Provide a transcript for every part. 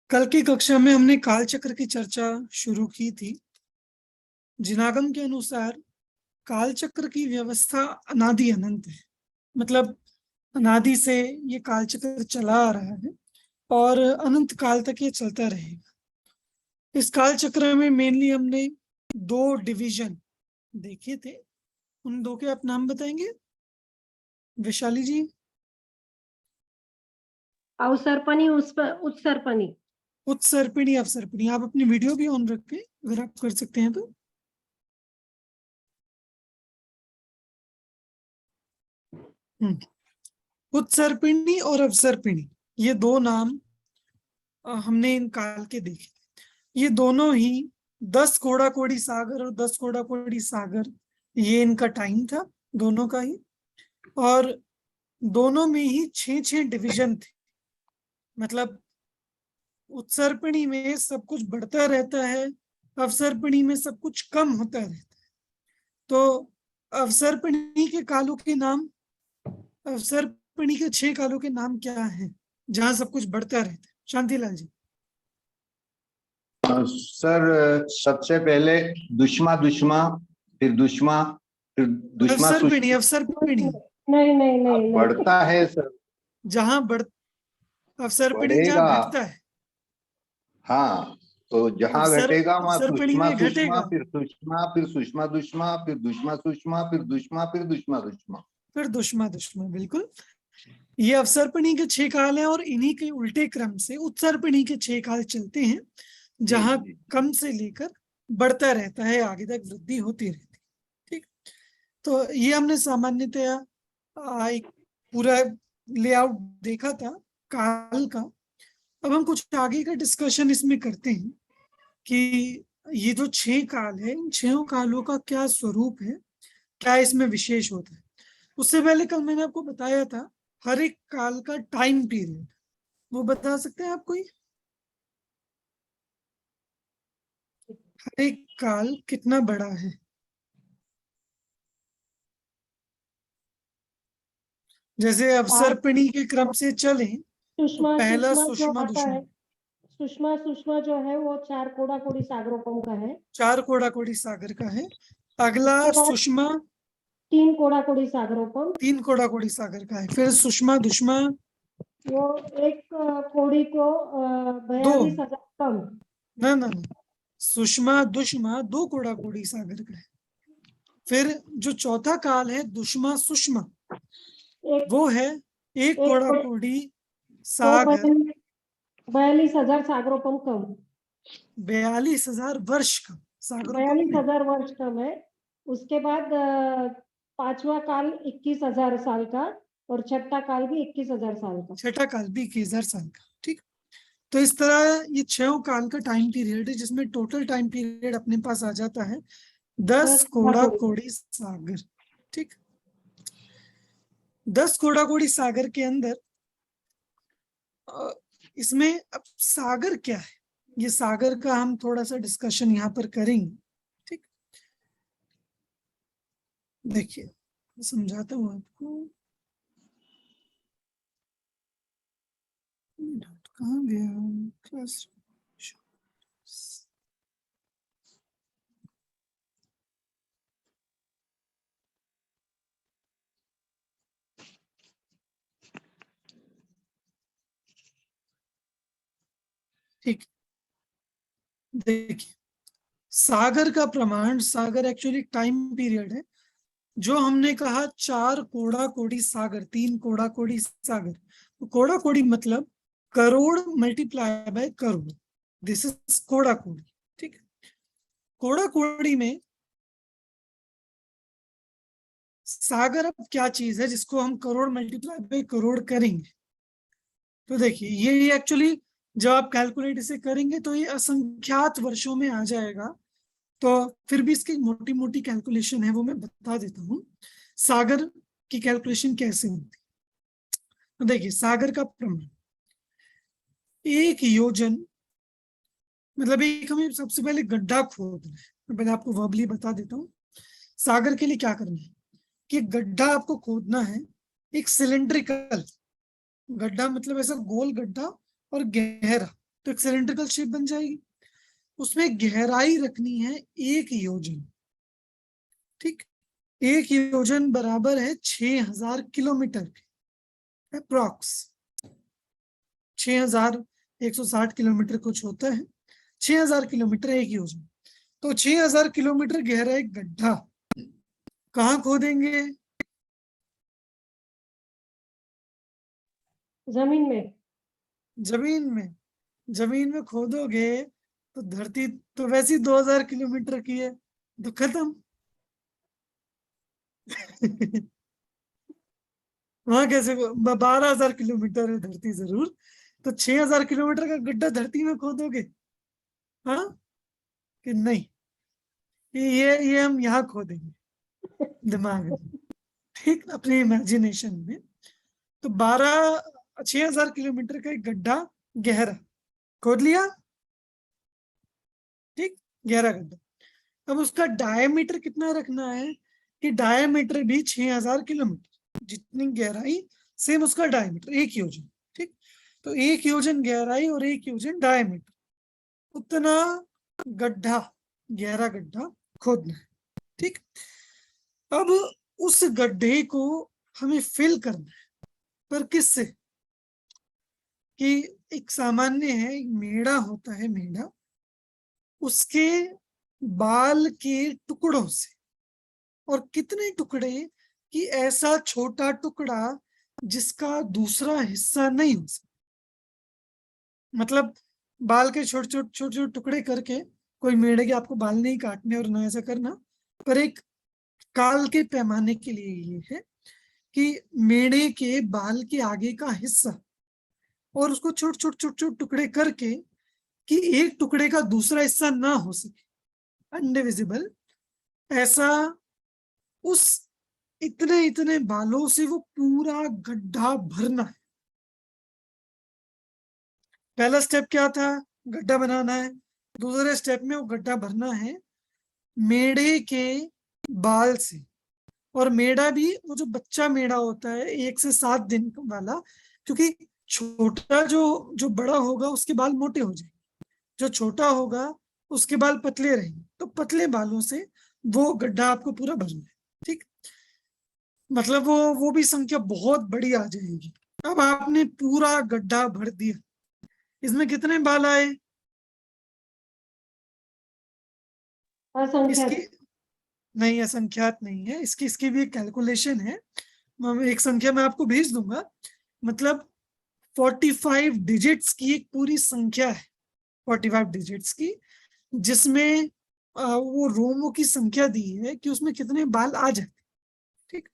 कल की कक्षा में हमने कालचक्र की चर्चा शुरू की थी। जिनागम के अनुसार कालचक्र की व्यवस्था अनादि अनंत है, मतलब अनादि से ये कालचक्र चला आ रहा है और अनंत काल तक ये चलता रहेगा। इस कालचक्र में मेनली हमने दो डिवीजन देखे थे। उन दो के आप नाम बताएंगे वैशाली जी? अवसर्पणी, उत्सर्पणी। उत्सर्पिणी, अवसर्पिणी। आप अपनी वीडियो भी ऑन रखें अगर आप कर सकते हैं तो। उत्सर्पिणी और अवसर्पिणी, ये दो नाम हमने इन काल के देखे। ये दोनों ही 10 कोड़ा कोड़ी सागर और 10 कोड़ा कोड़ी सागर, ये इनका टाइम था दोनों का ही। और दोनों में ही 6-6 डिवीजन थे, मतलब उत्सर्पिणी में सब कुछ बढ़ता रहता है, अवसर्पिणी में सब कुछ कम होता रहता है। तो अवसर्पिणी के कालों के नाम, अवसर्पिणी के 6 कालों के नाम क्या हैं जहां सब कुछ बढ़ता रहता है? शांतिलाल जी। सर, सबसे पहले दुश्मा दुश्मा, फिर दुश्मा, फिर दुश्मा अवसर्पिणी, अवसर्पिणी नहीं नहीं नहीं बढ़ता है सर। जहां अवसर्पिणी जहां बढ़ेगा। घटता है, हाँ, तो जहाँ घटेगा वहां अवसर्पिणी सुषमा में सुषमा, घटेगा, फिर सुषमा, फिर सुषमा दुश्मा, फिर दुश्मा सुषमा, फिर दुश्मा, फिर दुश्मा दुश्मा। फिर दुश्मा दुश्मा। बिल्कुल, ये अवसर्पिणी के 6 काल हैं और इन्हीं के उल्टे क्रम से उत्सर्पिणी के 6 काल चलते हैं, जहां कम से लेकर बढ़ता रहता है, आगे तक वृद्धि होती रहती है। ठीक, तो ये हमने सामान्यतया एक पूरा लेआउट देखा था काल का। अब हम कुछ आगे का डिस्कशन इसमें करते हैं कि ये जो 6 काल है, इन 6 कालों का क्या स्वरूप है, क्या इसमें विशेष होता है। उससे पहले कल मैंने आपको बताया था हर एक काल का टाइम पीरियड, वो बता सकते हैं आप कोई? हर एक काल कितना बड़ा है? जैसे अवसर्पिणी के क्रम से चले तो सुषमा पहला सुषमा जो सुषमा आता दुष्मा, है, सुषमा सुषमा जो है वो 4 कोड़ा कोड़ी सागरों का है। 4 कोड़ा कोड़ी सागर का है। अगला सुषमा 3 कोड़ा कोड़ी सागरों, 3 कोड़ा कोड़ी सागर का है। फिर सुषमा दुष्मा वो एक कोड़ी को 42,000 कम। ना ना ना, सुषमा दुष्मा 2 कोड़ा कोड़ी सागर का है। फिर जो चौथा काल है दुष्मा सुषमा, वो है 1 कोड़ा कोड़ी सागर, 42,000 सागरों कम, 42,000 वर्ष का सागरों कम 42,000 वर्ष कम है। उसके बाद पांचवा काल 21,000 साल का और छठा काल भी 21,000 साल का। छठा काल भी 21,000 साल का। ठीक, तो इस तरह ये 6 काल का टाइम पीरियड है, जिसमें टोटल टाइम पीरियड अपने पास आ जाता है 10 कोड़ा कोड़ी सागर। ठीक, 10 कोड़ा कोड़ी सागर के अंदर इसमें अब सागर क्या है, ये सागर का हम थोड़ा सा डिस्कशन यहाँ पर करेंगे। ठीक, देखिए समझाता हूँ आपको। कहाँ गया क्लास? ठीक, देखिए सागर का प्रमाण, सागर एक्चुअली टाइम पीरियड है। जो हमने कहा 4 कोड़ा कोड़ी सागर, 3 कोड़ा कोड़ी सागर, तो कोड़ा कोड़ी मतलब crore multiply by crore, this is कोड़ा कोड़ी। ठीक, कोड़ा कोड़ी में सागर अब क्या चीज है जिसको हम करोड़ मल्टीप्लाई बाय करोड़ करेंगे? तो देखिए ये एक्चुअली जब आप कैलकुलेट इसे करेंगे तो ये असंख्यात वर्षों में आ जाएगा। तो फिर भी इसकी मोटी मोटी कैलकुलेशन है, वो मैं बता देता हूँ सागर की कैलकुलेशन कैसे होती है। तो देखिए सागर का प्रमाण, एक योजन मतलब एक, हमें सबसे पहले गड्ढा खोदना है। मैं पहले आपको वर्बली बता देता हूँ सागर के लिए क्या करना है। कि गड्ढा आपको खोदना है, एक सिलेंड्रिकल गड्ढा, मतलब ऐसा गोल गड्ढा और गहरा, तो एक सिलेंड्रिकल शेप बन जाएगी। उसमें गहराई रखनी है 1 योजन। ठीक, 1 योजन बराबर है 6000 किलोमीटर अप्रॉक्स। 6160 किलोमीटर कुछ होता है। 6000 किलोमीटर 1 योजन। तो 6000 किलोमीटर गहरा एक गड्ढा कहाँ खोदेंगे? जमीन में। जमीन में खोदोगे तो धरती तो वैसे ही 2000 किलोमीटर की है, तो खत्म। वहां कैसे? 12000 किलोमीटर है धरती जरूर, तो 6000 किलोमीटर का गड्ढा धरती में खोदोगे? हाँ कि नहीं? ये हम यहाँ खोदेंगे दिमाग में। ठीक, अपने इमेजिनेशन में। तो 6000 किलोमीटर का एक गड्ढा गहरा खोद लिया। ठीक, गहरा गड्ढा। अब उसका डायमीटर कितना रखना है कि डायमीटर भी 6000 किलोमीटर, जितनी गहराई सेम उसका डायमीटर 1 योजन। ठीक, तो 1 योजन गहराई और 1 योजन डायमीटर, उतना गड्ढा, गहरा गड्ढा खोदना है। ठीक, अब उस गड्ढे को हमें फिल करना है, पर किससे? कि एक सामान्य है, एक मेढ़ा होता है, मेढ़ा, उसके बाल के टुकड़ों से। और कितने टुकड़े? कि ऐसा छोटा टुकड़ा जिसका दूसरा हिस्सा नहीं हो सकता। मतलब बाल के छोटे छोटे छोटे छोटे टुकड़े करके, कोई मेढ़े के आपको बाल नहीं काटने और ना ऐसा करना, पर एक काल के पैमाने के लिए ये है कि मेढ़े के बाल के आगे का हिस्सा और उसको छोटे छोटे छोटे छोटे टुकड़े करके कि एक टुकड़े का दूसरा हिस्सा ना हो सके, अनडिविजिबल, ऐसा उस इतने इतने बालों से वो पूरा गड्ढा भरना है। पहला स्टेप क्या था? गड्ढा बनाना है। दूसरे स्टेप में वो गड्ढा भरना है मेढ़े के बाल से। और मेढ़ा भी वो जो बच्चा मेढ़ा होता है 1 से 7 दिन वाला, क्योंकि छोटा जो बड़ा होगा उसके बाल मोटे हो जाएंगे, जो छोटा होगा उसके बाल पतले रहेंगे, तो पतले बालों से वो गड्ढा आपको पूरा भरना है। ठीक, मतलब वो भी संख्या बहुत बड़ी आ जाएगी। अब आपने पूरा गड्ढा भर दिया, इसमें कितने बाल आए? असंख्यात। इसकी नहीं, असंख्यात नहीं है, इसकी भी एक कैलकुलेशन है। एक संख्या मैं आपको भेज दूंगा। मतलब 45 डिजिट्स की एक पूरी संख्या है, 45 डिजिट्स की, जिसमें वो रोमों की संख्या दी है कि उसमें कितने बाल आ जाते। ठीक,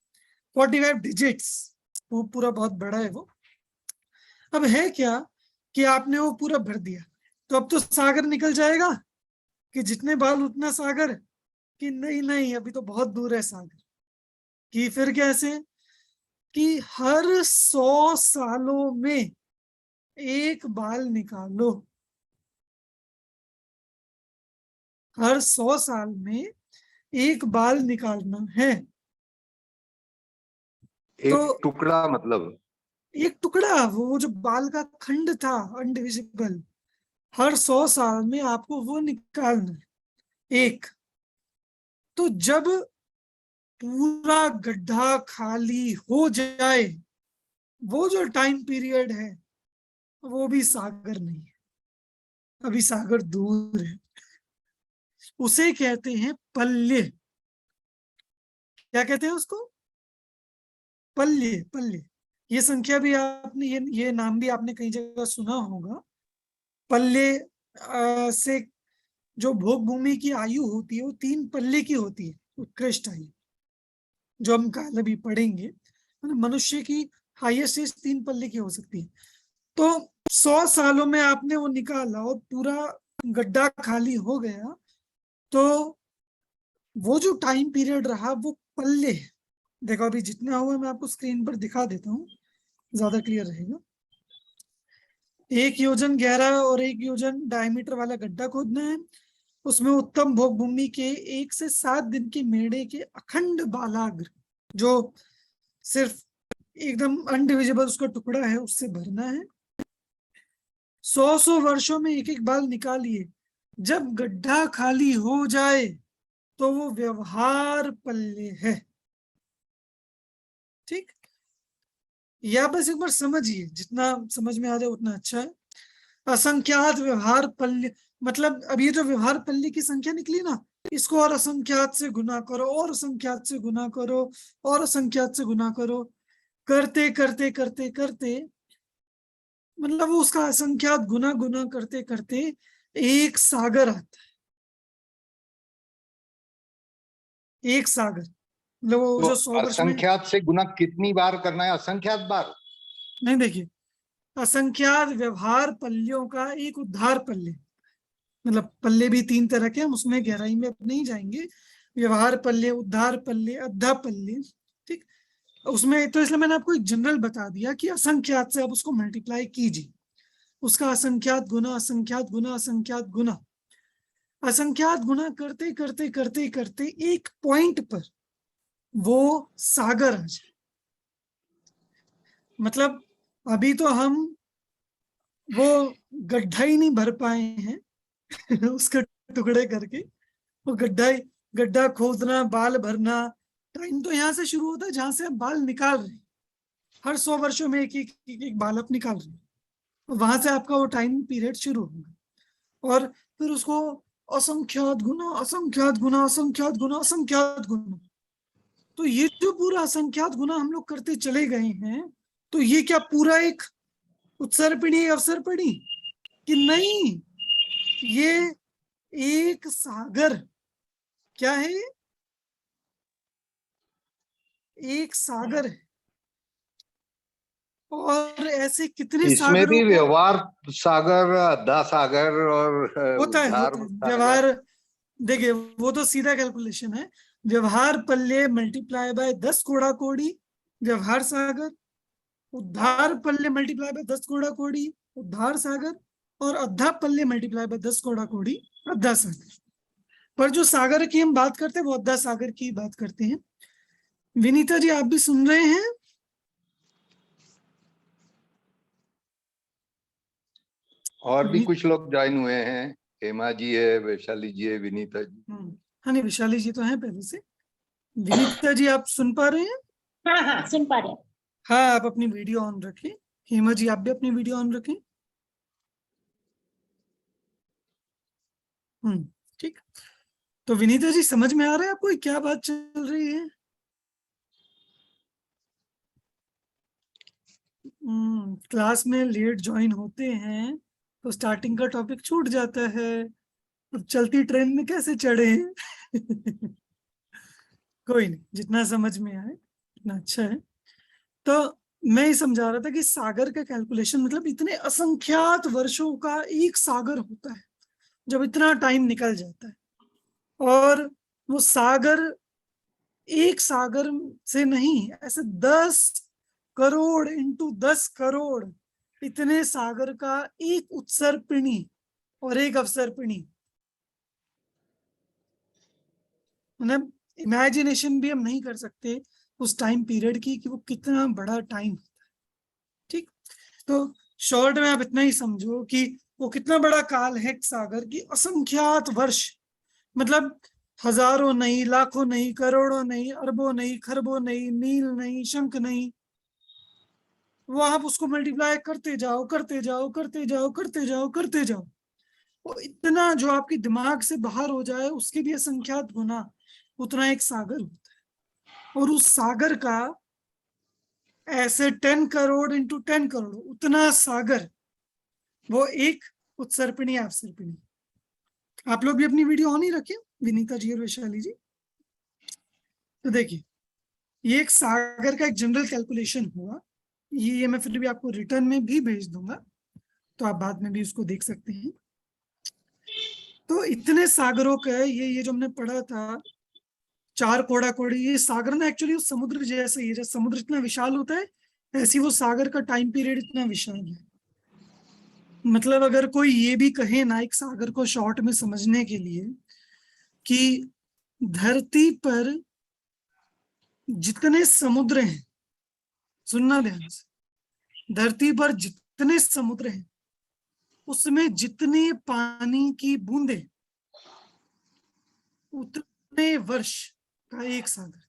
45 डिजिट्स, वो पूरा बहुत बड़ा है वो। अब है क्या कि आपने वो पूरा भर दिया, तो अब तो सागर निकल जाएगा कि जितने बाल उतना सागर, कि नहीं नहीं अभी तो बहुत दूर है सागर। कि फिर कैसे? कि हर 100 सालों में एक बाल निकालो। हर 100 साल में एक बाल निकालना है। तो एक टुकड़ा मतलब? एक टुकड़ा, वो जो बाल का खंड था अनडिविजिबल, हर 100 साल में आपको वो निकालना है एक। तो जब पूरा गड्ढा खाली हो जाए, वो जो टाइम पीरियड है वो भी सागर नहीं है, अभी सागर दूर है। उसे कहते हैं पल्य। क्या कहते हैं उसको? पल्य, पल्य। ये संख्या भी आपने, ये नाम भी आपने कई जगह सुना होगा। पल्य से जो भोग भूमि की आयु होती है वो 3 पल्ले की होती है, उत्कृष्ट आयु, जो हम कल भी पढ़ेंगे। मनुष्य की हाईएस्ट एज 3 पल्ले की हो सकती है। तो 100 सालों में आपने वो निकाला और पूरा गड्ढा खाली हो गया, तो वो जो टाइम पीरियड रहा वो पल्ले है। देखो अभी जितना हुआ मैं आपको स्क्रीन पर दिखा देता हूँ, ज्यादा क्लियर रहेगा। 1 योजन गहरा और 1 योजन डायमीटर वाला गड्ढा खोदना है। उसमें उत्तम भोग भूमि के 1 से 7 दिन के मेढ़े के अखंड बालाग्र, जो सिर्फ एकदम अनडिविजिबल उसका टुकड़ा है, उससे भरना है। 100 वर्षों में एक एक बाल निकालिए, जब गड्ढा खाली हो जाए तो वो व्यवहार पल्ले है। ठीक, या बस एक बार समझिए, जितना समझ में आ जाए उतना अच्छा है। असंख्यात व्यवहार पल्ले मतलब अब ये जो व्यवहार पल्ले की संख्या निकली ना, इसको और असंख्यात से गुना करो, और असंख्यात से गुना करो, और असंख्यात से गुना करो, करते करते करते करते मतलब वो उसका असंख्यात गुना गुना करते करते एक सागर आता है। एक सागर मतलब वो तो जो 100 वर्ष में, असंख्यात से गुना कितनी बार करना है? असंख्यात बार? नहीं देखिए, असंख्यात व्यवहार पल्लियों का एक उद्धार पल्ले, मतलब पल्ले भी 3 तरह के, हम उसमें गहराई में नहीं जाएंगे। व्यवहार पल्ले, उद्धार पल्ले, अद्धा पल्ले। ठीक, उसमें तो इसलिए मैंने आपको एक जनरल बता दिया कि असंख्यात से आप उसको मल्टीप्लाई कीजिए, उसका असंख्यात गुना, असंख्यात गुना, असंख्यात गुना, असंख्यात गुना करते करते करते करते एक पॉइंट पर वो सागर आ जाए। मतलब अभी तो हम वो गड्ढा ही नहीं भर पाए हैं उसके टुकड़े करके। वो गड्ढा खोदना, बाल भरना, टाइम तो यहाँ से शुरू होता है जहां से आप बाल निकाल रहे हैं। हर 100 वर्षों में एक बाल आप निकाल रहे हैं, वहां से आपका वो टाइम पीरियड शुरू होगा। और फिर उसको असंख्यात गुना, असंख्यात गुना, असंख्यात गुना, असंख्यात गुना, तो ये जो पूरा असंख्यात गुना हम लोग करते चले गए हैं, तो ये क्या पूरा एक उत्सर्पिणी अवसर्पिणी कि नहीं? ये एक सागर, क्या है ये? एक सागर है। और ऐसे कितने इसमें सागरों भी को व्यवहार सागर, अद्धा सागर और होता उद्धार है सागर। व्यवहार। देखिए वो तो सीधा कैलकुलेशन है। व्यवहार पल्ले मल्टीप्लाई बाय 10 कोड़ा कोड़ी व्यवहार सागर, उद्धार पल्ले मल्टीप्लाई बाय 10 कोड़ा कोड़ी उद्धार सागर, और अद्धा पल्ले मल्टीप्लाई बाय 10 कोड़ा कोड़ी अद्धा सागर। पर जो सागर की हम बात करते हैं वो अद्धा सागर की बात करते हैं। विनीता जी आप भी सुन रहे हैं? और भी कुछ लोग ज्वाइन हुए हैं, हेमा जी है, वैशाली जी है, विनीता जी। हाँ नहीं, विशाली जी तो हैं पहले से। विनीता जी आप सुन पा रहे हैं? हाँ हाँ सुन पा रहे हैं। हाँ, आप अपनी वीडियो ऑन रखें। हेमा जी आप भी अपनी वीडियो ऑन रखें। ठीक। तो विनीता जी समझ में आ रहा है आपको ये क्या बात चल रही है? क्लास में लेट ज्वाइन होते हैं तो स्टार्टिंग का टॉपिक छूट जाता है। अब चलती ट्रेन में कैसे चढ़े कोई नहीं, जितना समझ में आए उतना अच्छा है। तो मैं ये समझा रहा था कि सागर का कैलकुलेशन मतलब इतने असंख्यात वर्षों का एक सागर होता है जब इतना टाइम निकल जाता है। और वो सागर एक सागर से नहीं, ऐसे 10 करोड़ इंटू 10 करोड़ इतने सागर का एक उत्सर्पिणी और एक अवसर्पिणी, मतलब इमेजिनेशन भी हम नहीं कर सकते उस टाइम पीरियड की कि वो कितना बड़ा टाइम होता है। ठीक, तो शॉर्ट में आप इतना ही समझो कि वो कितना बड़ा काल है सागर की, असंख्यात वर्ष, मतलब हजारों नहीं, लाखों नहीं, करोड़ों नहीं, अरबों नहीं, खरबों नहीं, नील नहीं, शंख नहीं, वो आप उसको मल्टीप्लाई करते जाओ करते जाओ करते जाओ करते जाओ करते जाओ, वो इतना जो आपके दिमाग से बाहर हो जाए उसके भी असंख्यात गुना उतना एक सागर होता है। और उस सागर का ऐसे 10 करोड़ इंटू 10 करोड़ उतना सागर, वो एक उत्सर्पिणी अवसर्पिणी। आप लोग भी अपनी वीडियो ऑन ही रखें, विनीता जी और वैशाली जी। तो देखिए ये एक सागर का एक जनरल कैलकुलेशन हुआ। ये मैं फिर भी आपको रिटर्न में भी भेज दूंगा, तो आप बाद में भी उसको देख सकते हैं। तो इतने सागरों का ये जो हमने पढ़ा था 4 कोड़ा कोड़ी, ये सागर ना एक्चुअली उस समुद्र जैसे ही है, जैसे समुद्र इतना विशाल होता है ऐसी वो सागर का टाइम पीरियड इतना विशाल है। मतलब अगर कोई ये भी कहे ना एक सागर को शॉर्ट में समझने के लिए कि धरती पर जितने समुद्र हैं, सुनना ध्यान से, धरती पर जितने समुद्र हैं उसमें जितने पानी की बूंदे उतने वर्ष का एक सागर।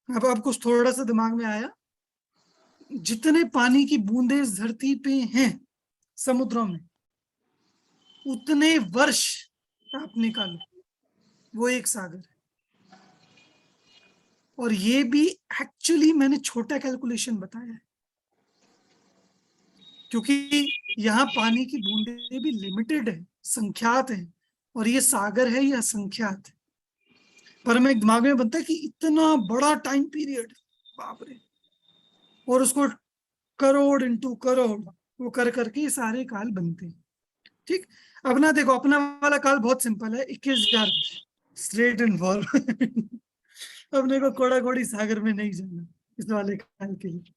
अब कुछ थोड़ा सा दिमाग में आया? जितने पानी की बूंदे इस धरती पे हैं समुद्रों में, उतने वर्ष आप निकालो, वो एक सागर है। और ये भी एक्चुअली मैंने छोटा कैलकुलेशन बताया है, क्योंकि यहाँ पानी की बूंदे भी लिमिटेड है, संख्यात है, और ये सागर है, ये असंख्यात है। पर हमें दिमाग में बनता है कि इतना बड़ा टाइम पीरियड, बाप रे, और उसको करोड़ इंटू करोड़ वो कर करके ये सारे काल बनते हैं। ठीक, अब ना देखो, अपना वाला काल बहुत सिंपल है, 21,000 स्ट्रेट एंड फॉरवर्ड। अपने को कोड़ा कोड़ी सागर में नहीं जाना इस वाले काल के लिए।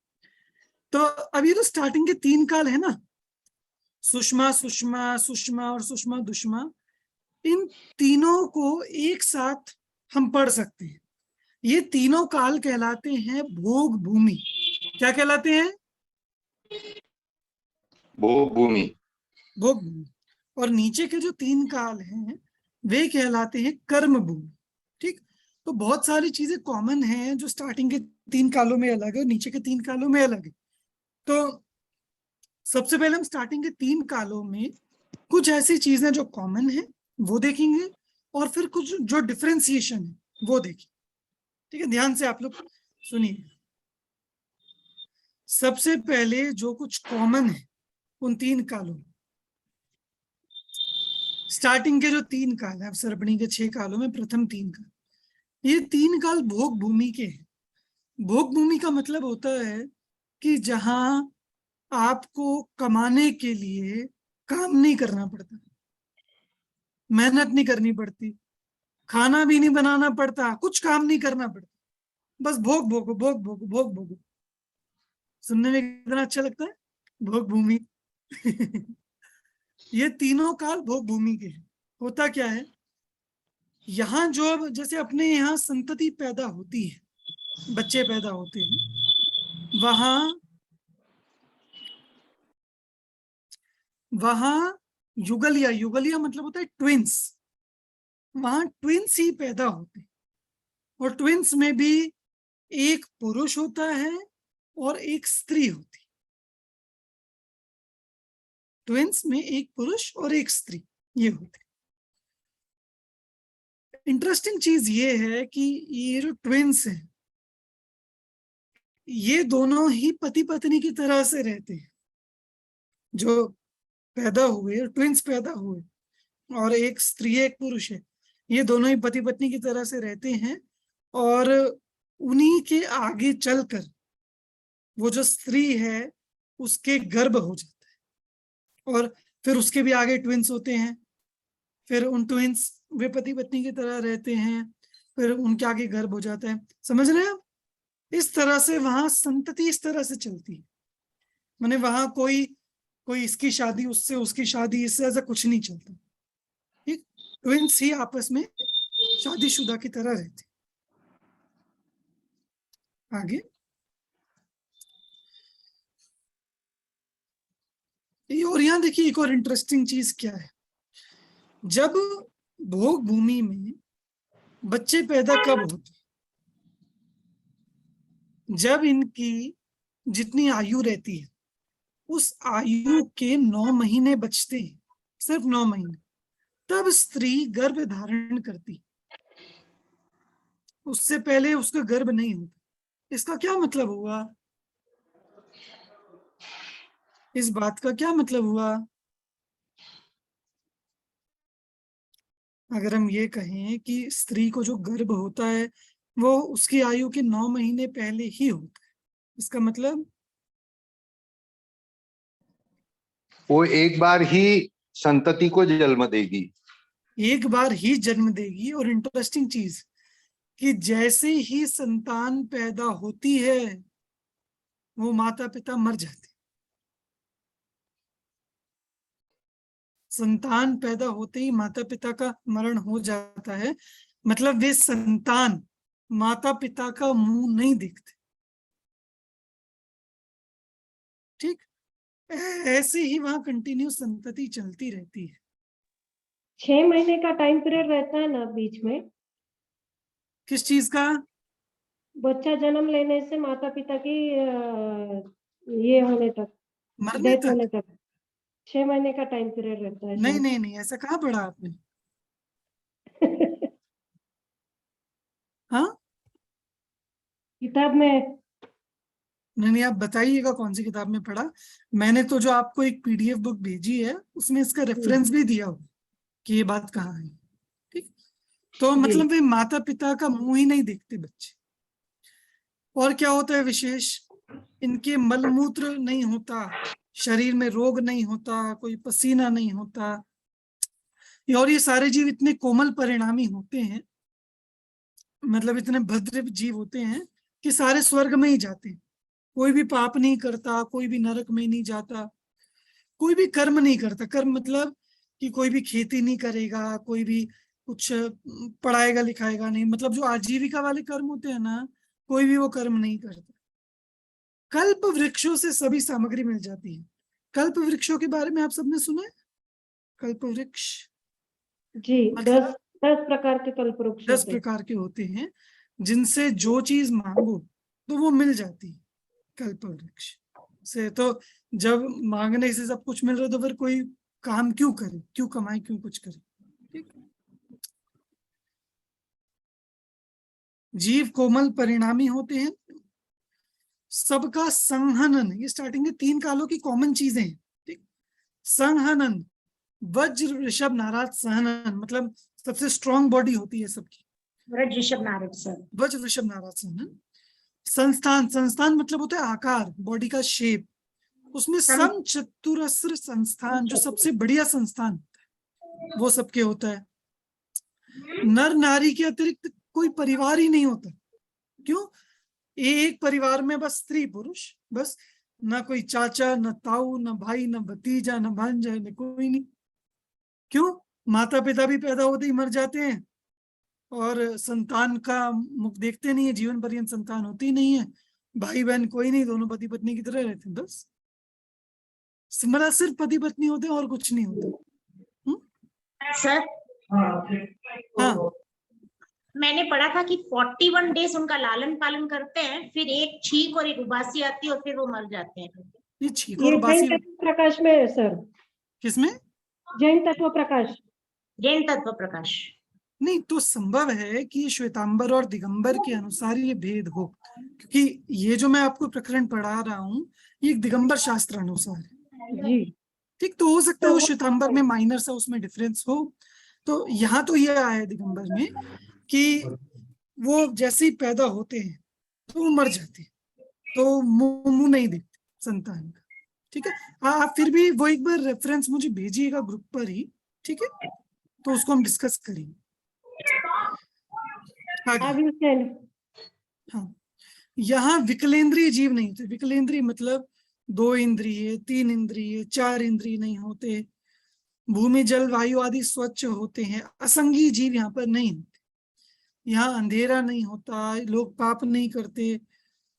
तो अब ये तो स्टार्टिंग के 3 काल है ना, सुषमा, सुषमा, सुषमा और सुषमा दुष्मा, इन तीनों को एक साथ हम पढ़ सकते हैं। ये तीनों काल कहलाते हैं भोग भूमि। क्या कहलाते हैं? भोग भूमि। भोग भूमि। और नीचे के जो 3 काल हैं वे कहलाते हैं कर्म भूमि। ठीक, तो बहुत सारी चीजें कॉमन हैं जो स्टार्टिंग के 3 कालों में अलग है और नीचे के 3 कालों में अलग है। तो सबसे पहले हम स्टार्टिंग के 3 कालों में कुछ ऐसी चीजें जो कॉमन है वो देखेंगे, और फिर कुछ जो डिफरेंशिएशन है वो देखेंगे। ठीक है, ध्यान से आप लोग सुनिए। सबसे पहले जो कुछ कॉमन है उन 3 कालों में, स्टार्टिंग के जो 3 काल है, अवसर्पिणी के 6 कालों में प्रथम 3 काल, ये 3 काल भोग भूमि के हैं। भोग भूमि का मतलब होता है कि जहां आपको कमाने के लिए काम नहीं करना पड़ता, मेहनत नहीं करनी पड़ती, खाना भी नहीं बनाना पड़ता, कुछ काम नहीं करना पड़ता, बस भोग भोगो, भोग भोगो, भोग भोगो। सुनने में कितना अच्छा लगता है, भोग भूमि। ये तीनों काल भोग भूमि के हैं। होता क्या है, यहाँ जो जैसे अपने यहाँ संतति पैदा होती है, बच्चे पैदा होते हैं, वहां युगलिया, युगलिया मतलब होता है ट्विंस, वहां ट्विंस ही पैदा होते हैं। और ट्विंस में भी एक पुरुष होता है और एक स्त्री होती है। ट्विंस में एक पुरुष और एक स्त्री ये होते हैं। इंटरेस्टिंग चीज ये है कि ये जो ट्विंस हैं, ये दोनों ही पति पत्नी की तरह से रहते हैं। जो पैदा हुए, ट्विंस पैदा हुए, और एक स्त्री है एक पुरुष है, ये दोनों ही पति पत्नी की तरह से रहते हैं। और उन्हीं के आगे चलकर वो जो स्त्री है उसके गर्भ हो जाता है, और फिर उसके भी आगे ट्विंस होते हैं। फिर उन ट्विंस वे पति पत्नी की तरह रहते हैं, फिर उनके आगे गर्भ हो जाता है। समझ रहे हैं आप? इस तरह से वहां संतति इस तरह से चलती है। माने वहां कोई इसकी शादी उससे, उसकी शादी इससे, ऐसा कुछ नहीं चलता। ठीक, ट्विंस ही आपस में शादीशुदा की तरह रहते। आगे और यहाँ देखिए एक और इंटरेस्टिंग चीज क्या है, जब भोग भूमि में बच्चे पैदा कब होते, जब इनकी जितनी आयु रहती है उस आयु के 9 महीने बचते हैं, सिर्फ 9 महीने, तब स्त्री गर्भ धारण करती, उससे पहले उसका गर्भ नहीं होता। इसका क्या मतलब हुआ? इस बात का क्या मतलब हुआ? अगर हम ये कहें कि स्त्री को जो गर्भ होता है वो उसकी आयु के 9 महीने पहले ही होता है, इसका मतलब वो एक बार ही संतति को जन्म देगी, एक बार ही जन्म देगी। और इंटरेस्टिंग चीज कि जैसे ही संतान पैदा होती है वो माता पिता मर जाते। संतान पैदा होते ही माता पिता का मरण हो जाता है, मतलब वे संतान माता पिता का मुंह नहीं देखते। ठीक, ऐसे ही वहां कंटिन्यू संतति चलती रहती है। 6 महीने का टाइम पीरियड रहता है ना बीच में, किस चीज का? बच्चा जन्म लेने से माता पिता की ये होने तक, मरने डेथ होने तक? तक 6 महीने का टाइम पीरियड रहता है नहीं शायद। नहीं नहीं, ऐसा कहाँ पढ़ा आपने? हाँ, किताब में। नहीं, आप बताइएगा कौन सी किताब में पढ़ा। मैंने तो जो आपको एक पीडीएफ बुक भेजी है उसमें इसका रेफरेंस भी दिया हो कि ये बात कहाँ है। ठीक, तो जी मतलब वे माता पिता का मुंह ही नहीं देखते बच्चे। और क्या होता है विशेष, इनके मलमूत्र नहीं होता, शरीर में रोग नहीं होता, कोई पसीना नहीं होता, और ये सारे जीव इतने कोमल परिणामी होते हैं, मतलब इतने भद्र जीव होते हैं कि सारे स्वर्ग में ही जाते हैं। कोई भी पाप नहीं करता, कोई भी नरक में नहीं जाता, कोई भी कर्म नहीं करता। कर्म मतलब कि कोई भी खेती नहीं करेगा, कोई भी कुछ पढ़ाएगा लिखाएगा नहीं, मतलब जो आजीविका वाले कर्म होते हैं ना, कोई भी वो कर्म नहीं करता। कल्प वृक्षों से सभी सामग्री मिल जाती है। कल्प वृक्षों के बारे में आप सबने सुना है? कल्प वृक्ष जी, मतलब 10 प्रकार के कल्पवृक्ष 10 होते हैं। प्रकार के होते हैं जिनसे जो चीज मांगो तो वो मिल जाती है कल्प वृक्ष से। तो जब मांगने से सब कुछ मिल रहा है तो फिर कोई काम क्यों करे, क्यों कमाए, क्यों कुछ करे। ठीक, जीव कोमल परिणामी होते हैं, सबका संहनन, ये स्टार्टिंग के 3 कालों की कॉमन चीजें हैं। ठीक, संहनन, वज्र वृषभ नाराज सहनन, मतलब सबसे स्ट्रॉन्ग बॉडी होती है सबकी, व्रज ऋषभ नारद सर। वज्र वृषभ नाराज सहनन। संस्थान, संस्थान मतलब होता है आकार, बॉडी का शेप, उसमें सम चतुरस्र संस्थान, जो सबसे बढ़िया संस्थान वो सबके होता है। नर नारी के अतिरिक्त कोई परिवार ही नहीं होता। क्यों? एक परिवार में बस स्त्री पुरुष, बस, ना कोई चाचा, न ताऊ, न भाई, न भतीजा, न भांजा, न कोई नहीं। क्यों? माता पिता भी पैदा होते ही मर जाते हैं और संतान का मुख देखते नहीं है, जीवन पर्यंत संतान होती नहीं है। भाई बहन कोई नहीं, दोनों पति पत्नी की तरह रहते हैं बस। मतलब सिर्फ पति पत्नी होते हैं और कुछ नहीं होता। सर हाँ, मैंने पढ़ा था कि 41 डेज उनका लालन पालन करते हैं, फिर एक छींक और एक उबासी आती है और फिर वो मर जाते हैं। ये छींक ये और जैन बासी तत्व प्रकाश में है सर। किसमें? जैन तत्व प्रकाश। जैन तत्व प्रकाश। नहीं, तो संभव है कि श्वेतांबर और दिगंबर के अनुसार ये भेद हो, क्योंकि ये जो मैं आपको प्रकरण पढ़ा रहा हूँ ये दिगंबर शास्त्र अनुसार है। जी, ठीक, तो हो सकता है तो वो वो श्वेतांबर में माइनर सा उसमें डिफरेंस हो। तो यहाँ तो ये आया है दिगंबर में कि वो जैसे ही पैदा होते हैं तो वो मर जाते हैं, तो मुंह नहीं देखते संतान का। ठीक है, आप फिर भी वो एक बार रेफरेंस मुझे भेजिएगा ग्रुप पर ही, ठीक है, तो उसको हम डिस्कस करेंगे आगे। I will send। हाँ, यहाँ विकलेंद्रीय जीव नहीं होते। विकलेंद्रीय मतलब 2 इंद्रिय, 3 इंद्रिय, 4 इंद्रिय नहीं होते। भूमि जल वायु आदि स्वच्छ होते हैं। असंगी जीव यहाँ पर नहीं होते। यहाँ अंधेरा नहीं होता, लोग पाप नहीं करते,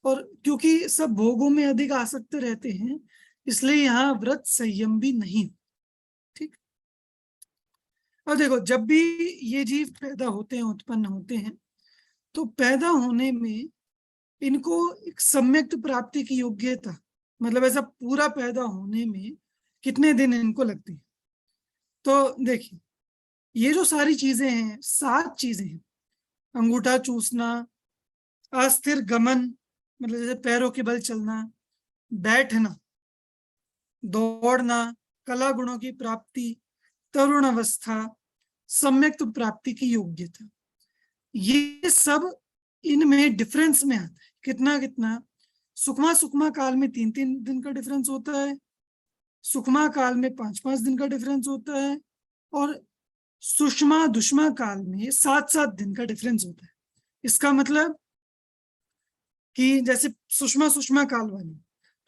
और क्योंकि सब भोगों में अधिक आसक्त रहते हैं इसलिए यहाँ व्रत संयम भी नहीं। ठीक, और देखो जब भी ये जीव पैदा होते हैं, उत्पन्न होते हैं, तो पैदा होने में इनको एक सम्यक प्राप्ति की योग्यता, मतलब ऐसा पूरा पैदा होने में कितने दिन इनको लगते हैं। तो देखिए ये जो सारी चीजें हैं, 7 चीजें हैं। अंगूठा चूसना, अस्थिर गमन मतलब जैसे पैरों के बल चलना, बैठना, दौड़ना, कला गुणों की प्राप्ति, तरुण अवस्था, सम्यक प्राप्ति की योग्यता, ये सब इनमें डिफरेंस में आता है। कितना कितना? सुखमा सुखमा काल में 3-3 दिन का डिफरेंस होता है, सुखमा काल में 5-5 दिन का डिफरेंस होता है, और सुषमा दुष्मा काल में 7-7 दिन का डिफरेंस होता है। इसका मतलब कि जैसे सुषमा सुषमा काल वाली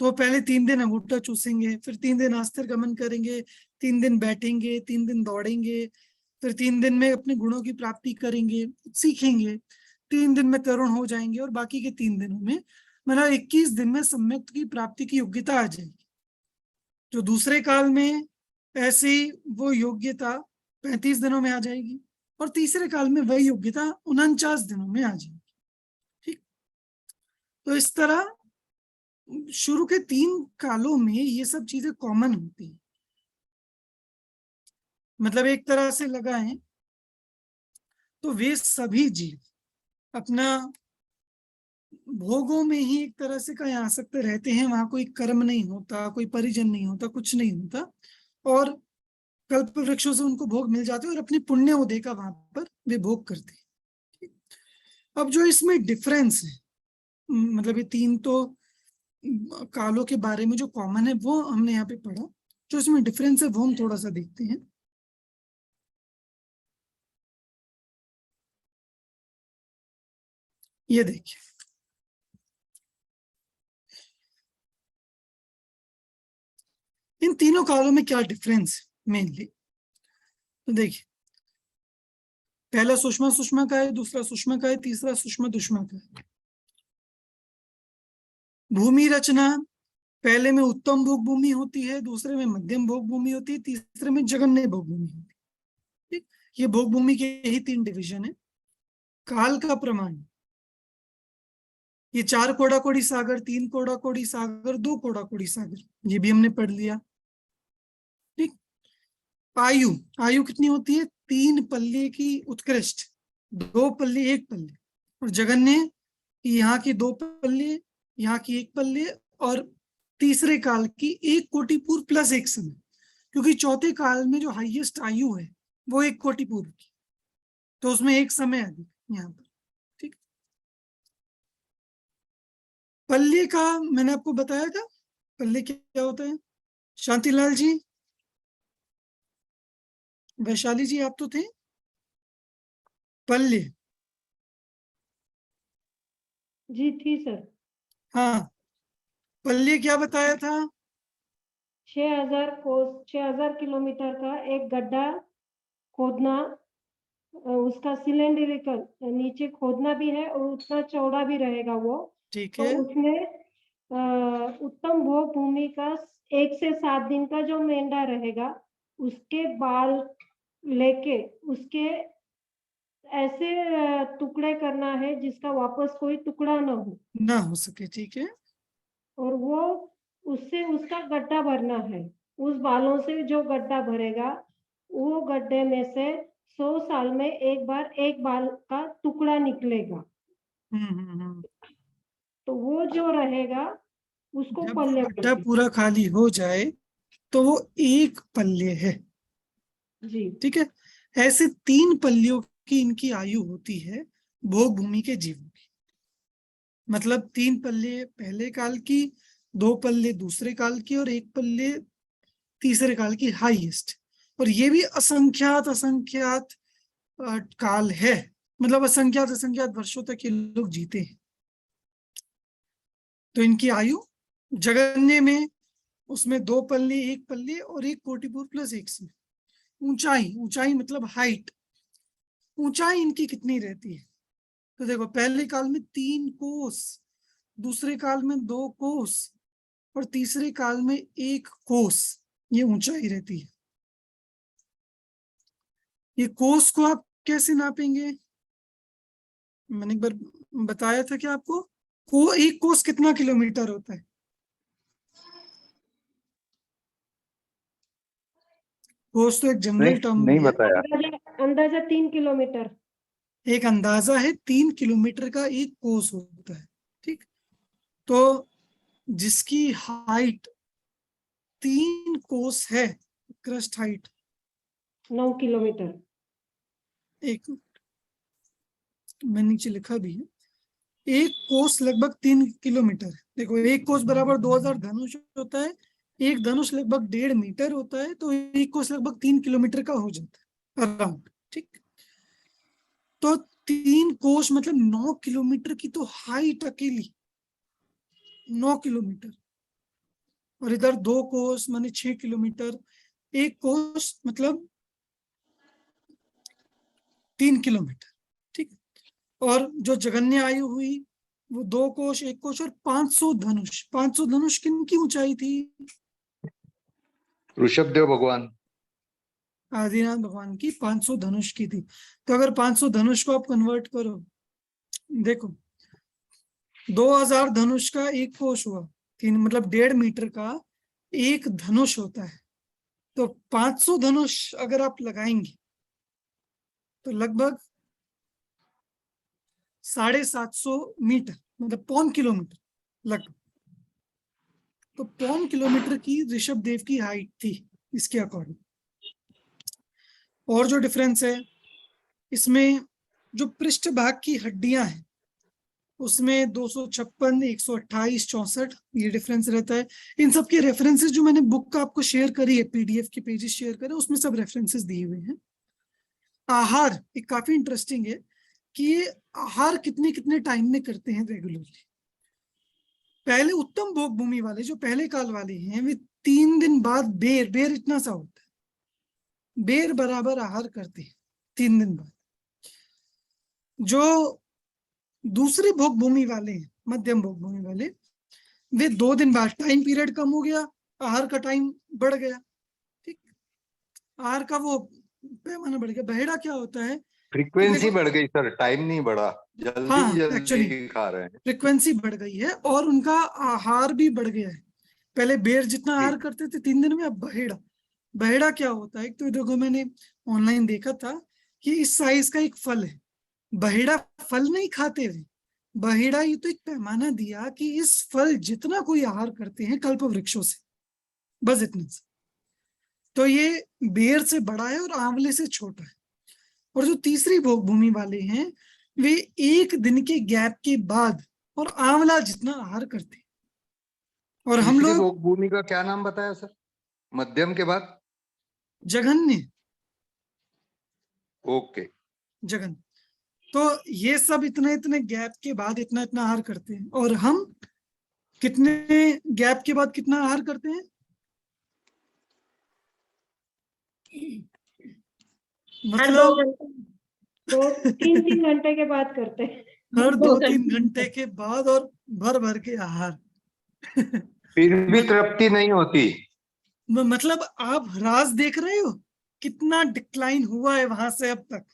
तो पहले 3 दिन अंगूठा चूसेंगे, फिर 3 दिन आस्थिर गमन करेंगे, 3 दिन बैठेंगे, 3 दिन दौड़ेंगे, फिर 3 दिन में अपने गुणों की प्राप्ति करेंगे, सीखेंगे, 3 दिन में तरुण हो जाएंगे, और बाकी के 3 दिनों में मतलब 21 दिन में सम्यक की प्राप्ति की योग्यता आ जाएगी। जो दूसरे काल में ऐसी वो योग्यता 35 दिनों में आ जाएगी और तीसरे काल में वही योग्यता 49 दिनों में आ जाएगी। ठीक, तो इस तरह शुरू के 3 कालों में ये सब चीजें कॉमन होती है। मतलब एक तरह से लगाएं तो वे सभी जीव अपना भोगों में ही एक तरह से कहीं आसक्त रहते हैं, वहां कोई कर्म नहीं होता, कोई परिजन नहीं होता, कुछ नहीं होता, और कल्प वृक्षों से उनको भोग मिल जाते हैं और अपनी पुण्य उदय का वहां पर वे भोग करते हैं। अब जो इसमें डिफरेंस है, मतलब ये 3 तो कालों के बारे में जो कॉमन है वो हमने यहाँ पे पढ़ा, जो इसमें डिफरेंस है वो हम थोड़ा सा देखते हैं। ये देखिए, इन तीनों कालों में क्या डिफरेंस है मेनली, तो देखिए, पहला सुषमा सुषमा का है, दूसरा सुषमा का है, तीसरा सुषमा दुष्मा का है। भूमि रचना, पहले में उत्तम भोग भूमि होती है, दूसरे में मध्यम भोग भूमि होती है, तीसरे में जघन्य भोग भूमि होती है। ठीक, ये भोग भूमि के ही 3 डिवीजन है। काल का प्रमाण, ये 4 कोड़ाकोड़ी सागर, 3 कोड़ाकोड़ी सागर, 2 कोड़ाकोड़ी सागर, ये भी हमने पढ़ लिया। ठीक, आयु, आयु कितनी होती है? 3 पल्ले की उत्कृष्ट, 2 पल्ले 1 पल्ले, और जघन्य यहाँ की 2 पल्ले, यहाँ की 1 पल्ले, और तीसरे काल की 1 कोटि पूर्व प्लस 1 समय, क्योंकि चौथे काल में जो हाईएस्ट आयु है वो 1 कोटि पूर्व की, तो उसमें 1 समय अधिक यहाँ पर। ठीक, पल्ले का मैंने आपको बताया था, पल्ले क्या होता है? शांतिलाल जी, वैशाली जी, आप तो थे। पल्ले, जी थी सर। हाँ, पल्ले क्या बताया था? 6000 किलोमीटर का एक गड्ढा खोदना, उसका सिलेंडरिकल नीचे खोदना भी है और उतना चौड़ा भी रहेगा वो। ठीक तो है, उसमें उत्तम भोग भूमि का 1 से 7 दिन का जो मेंढा रहेगा, उसके बाल लेके उसके ऐसे टुकड़े करना है जिसका वापस कोई टुकड़ा ना हो, ना हो सके। ठीक है, और वो उससे उसका गड्ढा भरना है। उस बालों से जो गड्ढा भरेगा, वो गड्ढे में से 100 साल में एक बार एक बाल का टुकड़ा निकलेगा। तो वो जो रहेगा उसको जब पल्ले गड्ढा बोलते पूरा खाली हो जाए तो वो 1 पल्ले है। हैं। जी ठीक है, ऐसे 3 पल्लियों की इनकी आयु होती है भोग भूमि के जीवों की। मतलब 3 पल्ले पहले काल की, 2 पल्ले दूसरे काल की, और 1 पल्ले तीसरे काल की हाईएस्ट। और ये भी असंख्यात असंख्यात काल है, मतलब असंख्यात असंख्यात वर्षों तक ये लोग जीते हैं। तो इनकी आयु जगन्य में, उसमें 2 पल्ले 1 पल्ले और 1 कोटि पूर्व प्लस 1 समय। ऊंचाई, ऊंचाई मतलब हाइट, ऊंचाई इनकी कितनी रहती है? तो देखो, पहले काल में 3 कोस, दूसरे काल में 2 कोस, और तीसरे काल में 1 कोस, ये ऊंचाई रहती है। ये कोस को आप कैसे नापेंगे? मैंने एक बार बताया था कि आपको, को 1 कोस कितना किलोमीटर होता है? कोस तो एक जनरल टर्म नहीं है, बताया। अंदाजा 3 किलोमीटर। एक अंदाजा है, 3 किलोमीटर का 1 कोस होता है। ठीक, तो जिसकी हाइट 3 कोस है, क्रस्ट हाइट 9 किलोमीटर। एक, मैंने नीचे लिखा भी है, 1 कोस लगभग 3 किलोमीटर। देखो, 1 कोस बराबर 2000 धनुष होता है, 1 धनुष लगभग 1.5 मीटर होता है, तो 1 कोस लगभग 3 किलोमीटर का हो जाता है अराउंड। ठीक, तो 3 कोस मतलब 9 किलोमीटर की तो हाइट अकेली, 9 किलोमीटर, और इधर 2 कोस माने 6 किलोमीटर, 1 कोस मतलब 3 किलोमीटर। ठीक, और जो जगन्य आयु हुई वो 2 कोश 1 कोश और 500 धनुष। 500 धनुष किन की ऊंचाई थी? ऋषभदेव भगवान। आदिनाथ भगवान की 500 धनुष की थी। तो अगर 500 धनुष को आप कन्वर्ट करो, देखो 2000 धनुष का एक कोश हुआ, 3 मतलब 1.5 मीटर का एक धनुष होता है। तो 500 धनुष अगर आप लगाएंगे तो लगभग 750 मीटर, मतलब 0.25 किलोमीटर लगभग। तो 0.25 किलोमीटर की ऋषभ देव की हाइट थी इसके अकॉर्डिंग। और जो डिफरेंस है इसमें, जो पृष्ठ भाग की हड्डियां हैं उसमें 256, 128, 64 ये डिफरेंस रहता है। इन सब के रेफरेंसेस जो मैंने बुक आपको शेयर करी है, पीडीएफ के पेजेस शेयर करे, उसमें सब रेफरेंसेस दिए हुए हैं। आहार एक काफी इंटरेस्टिंग है कि ये आहार कितने कितने टाइम में करते हैं रेगुलरली। पहले उत्तम भोग भूमि वाले जो पहले काल वाले हैं, वे 3 दिन बाद बेर इतना सा होता है, बेर बराबर आहार करते हैं 3 दिन बाद। जो दूसरे भोग भूमि वाले हैं, मध्यम भोग भूमि वाले, वे 2 दिन बाद, टाइम पीरियड कम हो गया, आहार का टाइम बढ़ गया। ठीक, आहार का वो पैमाना बढ़ गया। बहेड़ा क्या होता है, फ्रीक्वेंसी बढ़ गई सर, टाइम नहीं बढ़ा, जल्दी हाँ, जल्दी एक्चुअली खा रहे हैं। फ्रिक्वेंसी बढ़ गई है और उनका आहार भी बढ़ गया है। पहले बेर जितना आहार करते थे 3 दिन में, अब बहेड़ा क्या होता है, तो देखो मैंने ऑनलाइन देखा था कि इस साइज का एक फल है। बहेड़ा फल नहीं खाते वे, बहेड़ा ये तो एक पैमाना दिया कि इस फल जितना कोई आहार करते हैं कल्प वृक्षों से, बस इतना से। तो ये बेर से बड़ा है और आंवले से छोटा है। और जो तीसरी भोग भूमि वाले हैं, वे 1 दिन के गैप के बाद और आंवला जितना आहार करते हैं। और हम तीसरी लोग भोग भूमि का क्या नाम बताया सर, मध्यम के बाद? जघन्य, ओके। जघन। तो ये सब इतने इतने गैप के बाद इतना इतना आहार करते हैं। और हम कितने गैप के बाद कितना आहार करते हैं? हर 2 मतलब घंटे, 2-3 घंटे के बाद करते हैं। हर 2 2-3 घंटे के बाद और भर भर के आहार। फिर भी तृप्ति नहीं होती। मतलब आप ह्रास देख रहे हो कितना डिक्लाइन हुआ है वहां से अब तक।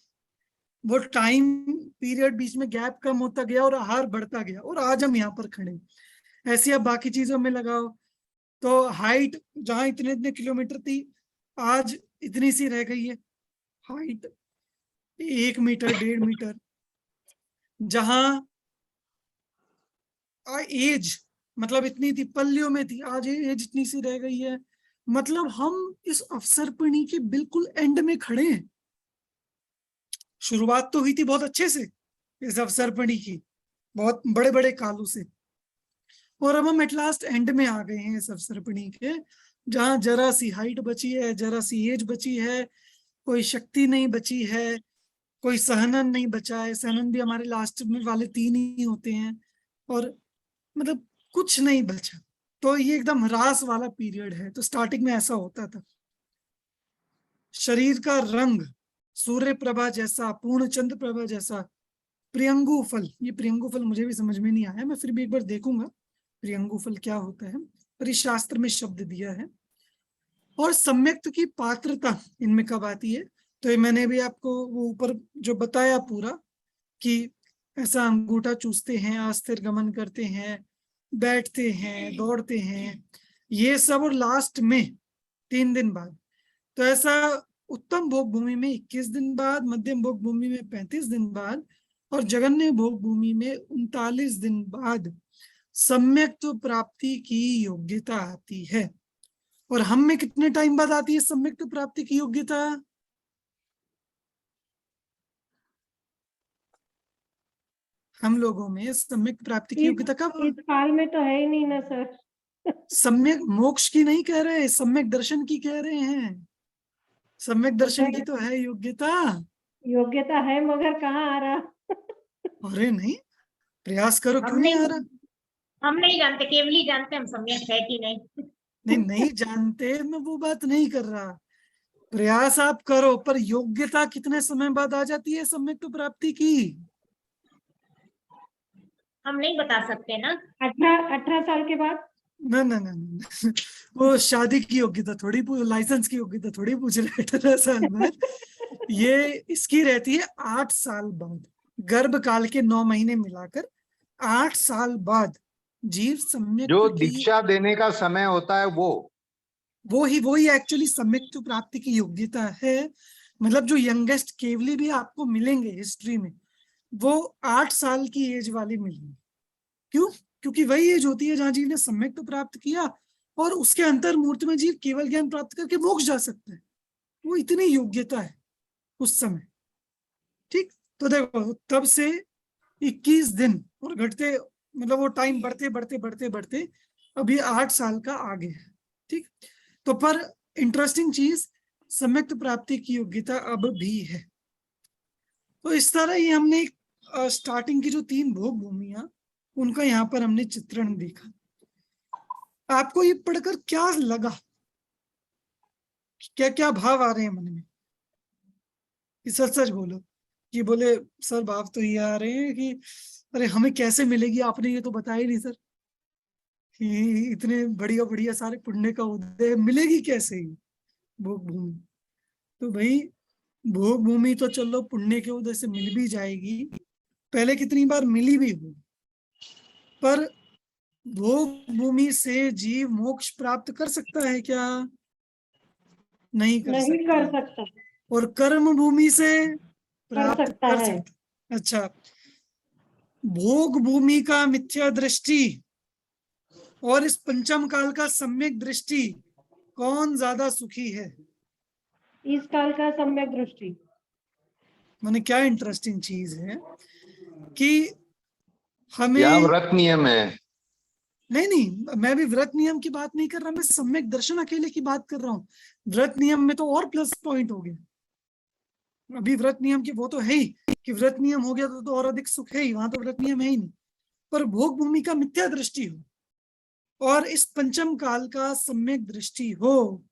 वो टाइम पीरियड बीच में गैप कम होता गया और आहार बढ़ता गया, और आज हम यहाँ पर खड़े। ऐसे आप बाकी चीजों में लगाओ तो हाइट जहां इतने इतने किलोमीटर थी, आज इतनी सी रह गई है हाइट, 1 मीटर 1.5 मीटर। जहां एज मतलब इतनी थी, पल्लियों में थी, आज एज इतनी सी रह गई है। मतलब हम इस अवसर्पिणी के बिल्कुल एंड में खड़े हैं। शुरुआत तो हुई थी बहुत अच्छे से इस अवसर्पिणी की, बहुत बड़े बड़े कालों से, और अब हम एट लास्ट एंड में आ गए हैं इस अवसर्पिणी के, जहां जरा सी हाइट बची है, जरा सी एज बची है, कोई शक्ति नहीं बची है, कोई सहनन नहीं बचा है। सहनन भी हमारे लास्ट में वाले 3 ही होते हैं, और मतलब कुछ नहीं बचा। तो ये एकदम ह्रास वाला पीरियड है। तो स्टार्टिंग में ऐसा होता था, शरीर का रंग सूर्य प्रभा जैसा, पूर्ण चंद्र प्रभा जैसा, प्रियंगु फल। ये प्रियंगु फल मुझे भी समझ में नहीं आया, मैं फिर भी एक बार देखूंगा प्रियंगु फल क्या होता है, पर इस शास्त्र में शब्द दिया है। और सम्यक्त की पात्रता इनमें कब आती है, तो ये मैंने भी आपको वो ऊपर जो बताया पूरा, कि ऐसा अंगूठा चूसते हैं, अस्थिर गमन करते हैं, बैठते हैं, दौड़ते हैं, ये सब, और लास्ट में 3 दिन बाद। तो ऐसा उत्तम भोग भूमि में 21 दिन बाद, मध्यम भोग भूमि में 35 दिन बाद, और जघन्य भोग भूमि में 39 दिन बाद सम्यक्त्व प्राप्ति की योग्यता आती है। और हम में कितने टाइम बाद आती है सम्यक्त्व प्राप्ति की योग्यता? हम लोगों में सम्यक प्राप्ति की योग्यता कब? इस काल में तो है ही नहीं ना सर। सम्यक मोक्ष की नहीं कह रहे, सम्यक दर्शन की कह रहे हैं। सम्यक दर्शन की तो है योग्यता। योग्यता है मगर कहाँ आ रहा। अरे नहीं, प्रयास करो, क्यों हम नहीं आ रहा? नहीं जानते, केवल ही जानते हम सम्यक है कि नहीं। नहीं जानते, मैं वो बात नहीं कर रहा। प्रयास आप करो, पर योग्यता कितने समय बाद आ जाती है सम्यक तो प्राप्ति की? हम नहीं बता सकते ना। 18 साल के बाद। ना ना ना ना वो शादी की योग्यता थोड़ी लाइसेंस की योग्यता थोड़ी पूछ रहे 18 साल बाद। ये इसकी रहती है 8 साल बाद, गर्भ काल के 9 महीने मिलाकर 8 साल बाद जीव सम्यक जो की, दीक्षा देने का समय होता है वो ही एक्चुअली सम्यक प्राप्ति की योग्यता है। मतलब जो यंगेस्ट केवली भी आपको मिलेंगे हिस्ट्री में, वो 8 साल की एज वाले मिलेंगे। क्यों? क्योंकि वही एज होती है जहां जीव ने सम्यक तो प्राप्त किया और उसके अंतर मूर्त में जीव केवल ज्ञान प्राप्त करके मोक्ष जा सकता है। वो इतनी योग्यता है उस समय। ठीक, तो देखो तब से 21 दिन और घटते, मतलब वो टाइम बढ़ते बढ़ते बढ़ते बढ़ते अभी 8 साल का आगे है। ठीक, तो पर इंटरेस्टिंग चीज, सम्यक प्राप्ति की योग्यता अब भी है। तो इस तरह ही हमने स्टार्टिंग की जो 3 भोग भूमियां, उनका यहाँ पर हमने चित्रण देखा। आपको ये पढ़कर क्या लगा? क्या क्या भाव आ रहे हैं मन में? कि सच सच बोलो। कि बोले सर भाव तो ये आ रहे हैं कि अरे हमें कैसे मिलेगी, आपने ये तो बताया ही नहीं सर, कि इतने बढ़िया बढ़िया सारे पुण्य का उदय मिलेगी कैसे ही भोग भूमि। तो भाई भोग भूमि तो चलो पुण्य के उदय से मिल भी जाएगी, पहले कितनी बार मिली भी हो, पर भोग भूमि से जीव मोक्ष प्राप्त कर सकता है क्या? नहीं कर नहीं सकता। कर सकता। और कर्म भूमि से कर प्राप्त सकता कर है। सकता। अच्छा, भोग भूमि का मिथ्या दृष्टि और इस पंचम काल का सम्यक दृष्टि, कौन ज्यादा सुखी है? इस काल का सम्यक दृष्टि। माने क्या इंटरेस्टिंग चीज है कि या हमें, व्रत नियम है। नहीं नहीं, मैं भी व्रत नियम की बात नहीं कर रहा, मैं सम्यक दर्शन अकेले की बात कर रहा हूँ। व्रत नियम में तो और प्लस पॉइंट हो गया। अभी व्रत नियम की वो तो है ही कि व्रत नियम हो गया तो और अधिक सुख है ही, वहां तो व्रत नियम है ही नहीं। पर भोग भूमि का मिथ्या दृष्टि हो और इस पंचम काल का सम्यक दृष्टि हो,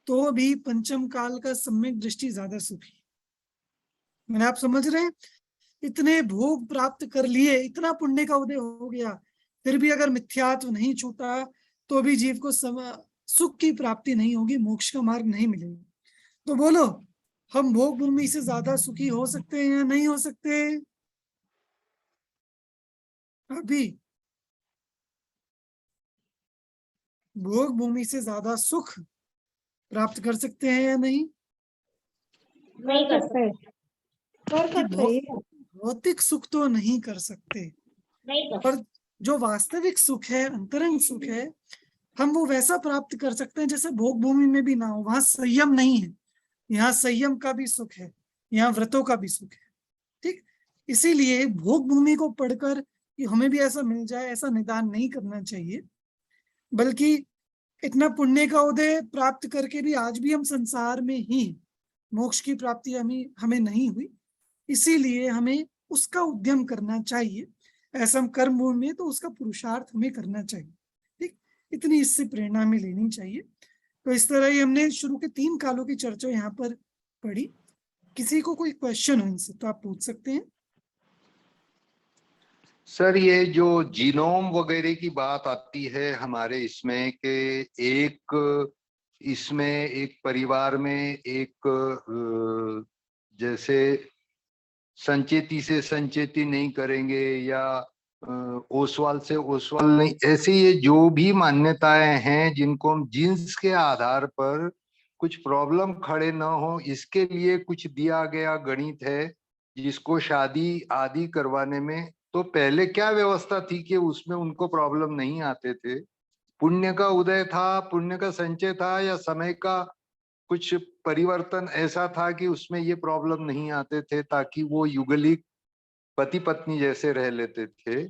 तो भी पंचम काल का सम्यक दृष्टि ज्यादा सुखी। मैंने, आप समझ रहे हैं? इतने भोग प्राप्त कर लिए, इतना पुण्य का उदय हो गया, फिर भी अगर मिथ्यात्व नहीं छूटा तो भी जीव को सुख की प्राप्ति नहीं होगी, मोक्ष का मार्ग नहीं मिलेगा। तो बोलो, हम भोग भूमि से ज्यादा सुखी हो सकते हैं या नहीं हो सकते? अभी भोग भूमि से ज्यादा सुख प्राप्त कर सकते हैं या नहीं? नहीं कर सकते। कर कि सकते हैं। भौतिक सुख तो नहीं कर सकते, नहीं कर पर जो वास्तविक सुख है, अंतरंग सुख है, हम वो वैसा प्राप्त कर सकते हैं जैसे भोग भूमि में भी ना हो। वहां संयम नहीं है, यहाँ संयम का भी सुख है, यहाँ व्रतों का भी सुख है। ठीक, इसीलिए भोग भूमि को पढ़कर कि हमें भी ऐसा मिल जाए, ऐसा निदान नहीं करना चाहिए। बल्कि इतना पुण्य का उदय प्राप्त करके भी आज भी हम संसार में ही, मोक्ष की प्राप्ति हमें नहीं हुई, इसीलिए हमें उसका उद्यम करना चाहिए। ऐसा हम कर्म भूमि में तो उसका पुरुषार्थ हमें करना चाहिए। ठीक, इतनी इससे प्रेरणा हमें लेनी चाहिए। तो इस तरह ही हमने शुरू के 3 कालों की चर्चा यहाँ पर पढ़ी। किसी को कोई क्वेश्चन हो इनसे तो आप पूछ सकते हैं। सर ये जो जीनोम वगैरह की बात आती है हमारे इसमें कि इसमें एक परिवार में एक जैसे संचेती से संचेती नहीं करेंगे या ओसवाल से ओसवाल नहीं, ऐसे ये जो भी मान्यताएं हैं जिनको हम जीन्स के आधार पर कुछ प्रॉब्लम खड़े ना हो इसके लिए कुछ दिया गया गणित है जिसको शादी आदि करवाने में, तो पहले क्या व्यवस्था थी कि उसमें उनको प्रॉब्लम नहीं आते थे? पुण्य का उदय था, पुण्य का संचय था, या समय का कुछ परिवर्तन ऐसा था कि उसमें ये प्रॉब्लम नहीं आते थे ताकि वो युगलिक पति पत्नी जैसे रह लेते थे?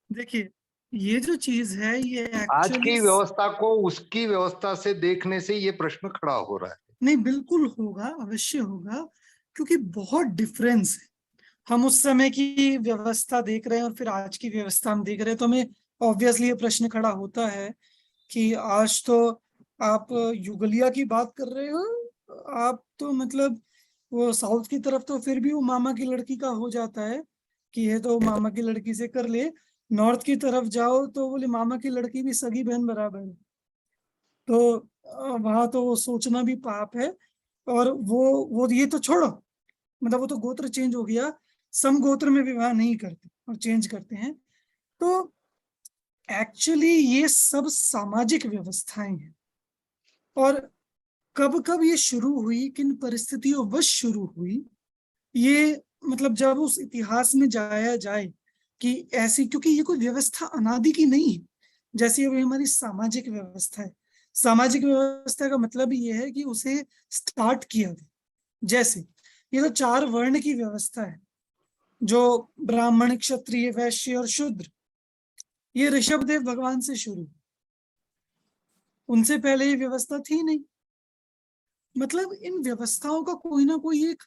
देखिए, ये जो चीज है ये आज एक्चुअली, की व्यवस्था को उसकी व्यवस्था से देखने से ये प्रश्न खड़ा हो रहा है। नहीं बिल्कुल होगा, अवश्य होगा, क्योंकि बहुत डिफरेंस है। हम उस समय की व्यवस्था देख रहे हैं और फिर आज की व्यवस्था हम देख रहे हैं, तो हमें ऑब्वियसली ये प्रश्न खड़ा होता है कि आज तो आप युगलिया की बात कर रहे हो, आप तो मतलब वो साउथ की तरफ तो फिर भी वो मामा की लड़की का हो जाता है कि ये तो मामा की लड़की से कर ले, नॉर्थ की तरफ जाओ तो बोले मामा की लड़की भी सगी बहन बराबर है। तो वहां तो वो सोचना भी पाप है। और वो ये तो छोड़ो, मतलब वो तो गोत्र चेंज हो गया, सम गोत्र में विवाह नहीं करते और चेंज करते हैं। तो एक्चुअली ये सब सामाजिक व्यवस्थाएं हैं। और कब कब ये शुरू हुई, किन परिस्थितियों वश शुरू हुई, ये मतलब जब उस इतिहास में जाया जाए कि ऐसी, क्योंकि ये कोई व्यवस्था अनादि की नहीं है। जैसे अभी हमारी सामाजिक व्यवस्था है, सामाजिक व्यवस्था का मतलब ये है कि उसे स्टार्ट किया गया। जैसे ये तो 4 वर्ण की व्यवस्था है, जो ब्राह्मण, क्षत्रिय, वैश्य और शूद्र, ये ऋषभदेव भगवान से शुरू, उनसे पहले ये व्यवस्था थी नहीं। मतलब इन व्यवस्थाओं का कोई ना कोई एक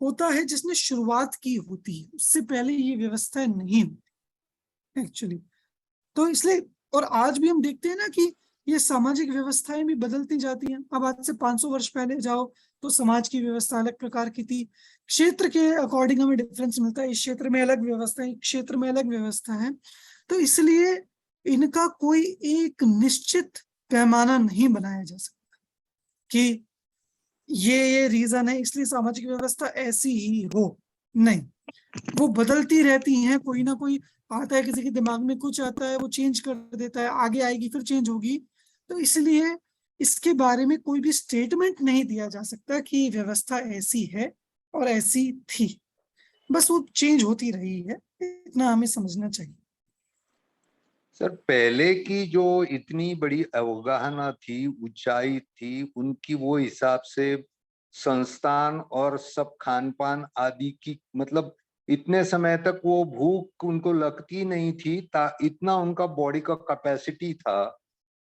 होता है जिसने शुरुआत की होती है, उससे पहले ये व्यवस्था नहीं होती एक्चुअली। तो इसलिए, और आज भी हम देखते हैं ना कि ये सामाजिक व्यवस्थाएं भी बदलती जाती हैं। अब आज से 500 वर्ष पहले जाओ तो समाज की व्यवस्था अलग प्रकार की थी, क्षेत्र के अकॉर्डिंग हमें डिफरेंस मिलता है, इस क्षेत्र में अलग व्यवस्था है, इस क्षेत्र में अलग व्यवस्था है। तो इसलिए इनका कोई एक निश्चित पैमाना नहीं बनाया जा सकता कि ये रीजन है इसलिए सामाजिक व्यवस्था ऐसी ही हो, नहीं। वो बदलती रहती हैं, कोई ना कोई आता है, किसी के दिमाग में कुछ आता है, वो चेंज कर देता है, आगे आएगी फिर चेंज होगी। तो इसलिए इसके बारे में कोई भी स्टेटमेंट नहीं दिया जा सकता कि व्यवस्था ऐसी है और ऐसी थी, बस वो चेंज होती रही है, इतना हमें समझना चाहिए। सर, पहले की जो इतनी बड़ी अवगाहना थी, ऊंचाई थी उनकी, वो हिसाब से संस्थान और सब खान पान आदि की, मतलब इतने समय तक वो भूख उनको लगती नहीं थी, इतना उनका बॉडी का कैपेसिटी था,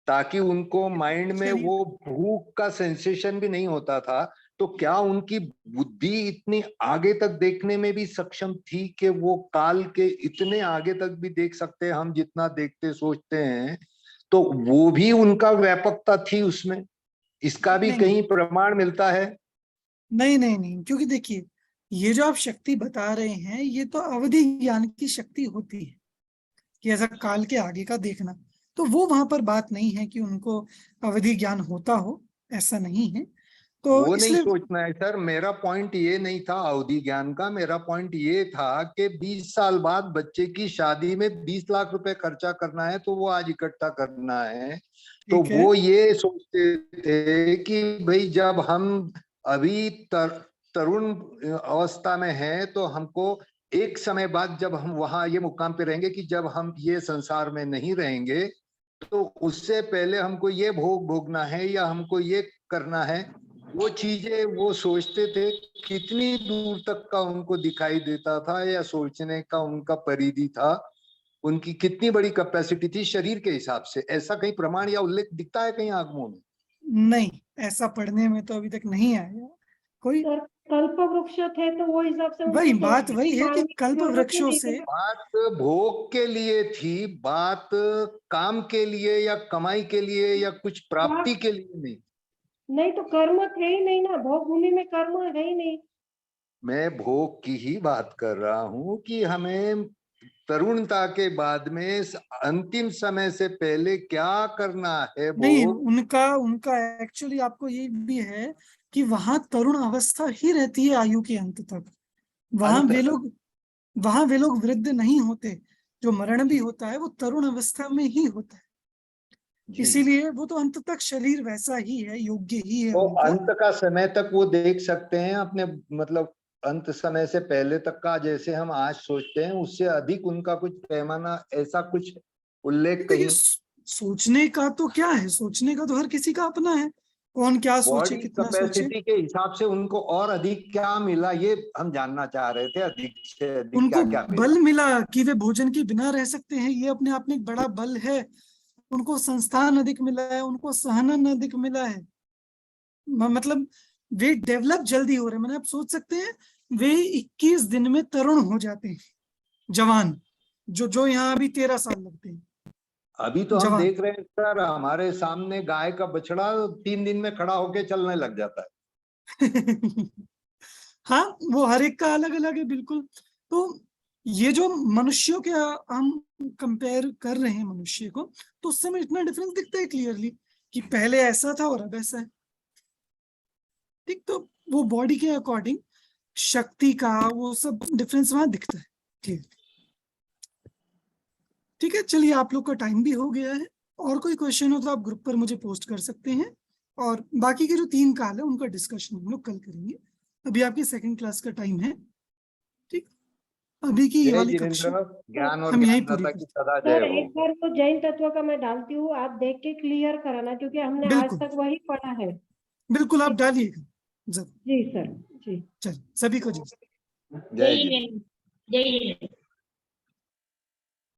ताकि उनको माइंड में वो भूख का सेंसेशन भी नहीं होता था। तो क्या उनकी बुद्धि इतनी आगे तक देखने में भी सक्षम थी कि वो काल के इतने आगे तक भी देख सकते हैं, हम जितना देखते सोचते हैं? तो वो भी उनका व्यापकता थी उसमें, इसका भी नहीं कहीं प्रमाण मिलता है? नहीं नहीं नहीं, क्योंकि देखिए, ये जो आप शक्ति बता रहे हैं ये तो अवधि ज्ञान की शक्ति होती है कि ऐसा काल के आगे का देखना। तो वो वहां पर बात नहीं है कि उनको अवधि ज्ञान होता हो, ऐसा नहीं है। तो वो नहीं इसलिए सोचना है सर, मेरा पॉइंट ये नहीं था अवधि ज्ञान का, मेरा पॉइंट ये था कि 20 साल बाद बच्चे की शादी में 20 लाख रुपए खर्चा करना है तो वो आज इकट्ठा करना है। तो ठीक है। वो ये सोचते थे कि भाई जब हम अभी तरुण अवस्था में हैं तो हमको एक समय बाद जब हम वहां ये मुकाम पे रहेंगे कि जब हम ये संसार में नहीं रहेंगे, तो उससे पहले हमको ये भोगना है या हमको ये करना है। वो चीजें वो सोचते थे, कितनी दूर तक का उनको दिखाई देता था या सोचने का उनका परिधि था, उनकी कितनी बड़ी कैपेसिटी थी शरीर के हिसाब से, ऐसा कहीं प्रमाण या उल्लेख दिखता है कहीं आगमों में? नहीं, ऐसा पढ़ने में तो अभी तक नहीं आया कोई। सर, कल्प वृक्ष थे तो वो हिसाब से वही उनको बात सोचने वही है कि मांगने की कल्प जरूरत ही वृक्षों नहीं से, थी। बात भोग के लिए थी, बात काम के लिए या कमाई के लिए या कुछ प्राप्ति के लिए नहीं। नहीं तो कर्म थे ही नहीं ना, भोग भूमि में कर्म है ही नहीं। मैं भोग की ही बात कर रहा हूं कि हमें तरुणता के बाद में अंतिम समय से पहले क्या करना है नहीं, भोग। उनका उनका एक्चुअली आपको ये भी है कि वहां तरुण अवस्था ही रहती है आयु के अंत तक। वहां अंत वे तक। लोग वहां वे लोग वृद्ध नहीं होते, जो मरण भी होता है वो तरुण अवस्था में ही होता है। जी। इसीलिए वो तो अंत तक शरीर वैसा ही है, योग्य ही है तो उनका। अंत का समय तक वो देख सकते हैं अपने, मतलब अंत समय से पहले तक का जैसे हम आज सोचते हैं उससे अधिक उनका कुछ पैमाना, ऐसा कुछ उल्लेख देखिए, कहीं? सोचने का तो क्या है, सोचने का तो हर किसी का अपना है, कौन क्या सोचे, बॉडी कितना सोचे। कैपेसिटी के हिसाब से उनको और अधिक क्या मिला, ये हम जानना चाह रहे थे, अधिक से अधिक क्या उनको क्या मिला? बल मिला कि वे भोजन के बिना रह सकते हैं, ये अपने आप में एक बड़ा बल है। उनको संस्थान अधिक मिला है, उनको सहनन अधिक मिला है। मतलब वे डेवलप जल्दी हो रहे हैं। मैंने आप सोच सकते हैं, वे 21 दिन में तरुण हो जाते हैं, जवान, जो जो यहाँ अभी 13 साल लगते हैं अभी तो हम जवान। देख रहे हैं सर, हमारे सामने गाय का बछड़ा 3 दिन में खड़ा होके चलने लग जाता है। हाँ, वो हर एक का अलग अलग है, बिल्कुल। तो ये जो मनुष्यों के हम कंपेयर कर रहे हैं मनुष्य को, तो उससे हमें इतना डिफरेंस दिखता है क्लियरली कि पहले ऐसा था और अब ऐसा है। ठीक, तो वो बॉडी के अकॉर्डिंग शक्ति का वो सब डिफरेंस वहां दिखता है क्लियर। ठीक है, चलिए आप लोग का टाइम भी हो गया है, और कोई क्वेश्चन हो तो आप ग्रुप पर मुझे पोस्ट कर सकते हैं, और बाकी के जो 3 काल है उनका डिस्कशन हम लोग कल करेंगे। अभी आपकी सेकंड क्लास का टाइम है। ठीक, अभी की ये जय वाली कक्षा जिनेंद्र, ज्ञान और हम यहीं ज्ञानदाता पूरी की सदा सर जय हो। एक बार वो जैन तत्व का मैं डालती हूँ, आप देख के क्लियर कराना, क्योंकि हमने आज बिल्कुल। तक वही पढ़ा है। बिल्कुल आप डालिएगा जरूर। जी सर, जी। चलिए सभी को जी। जय जिनेंद्र। जय हिंद।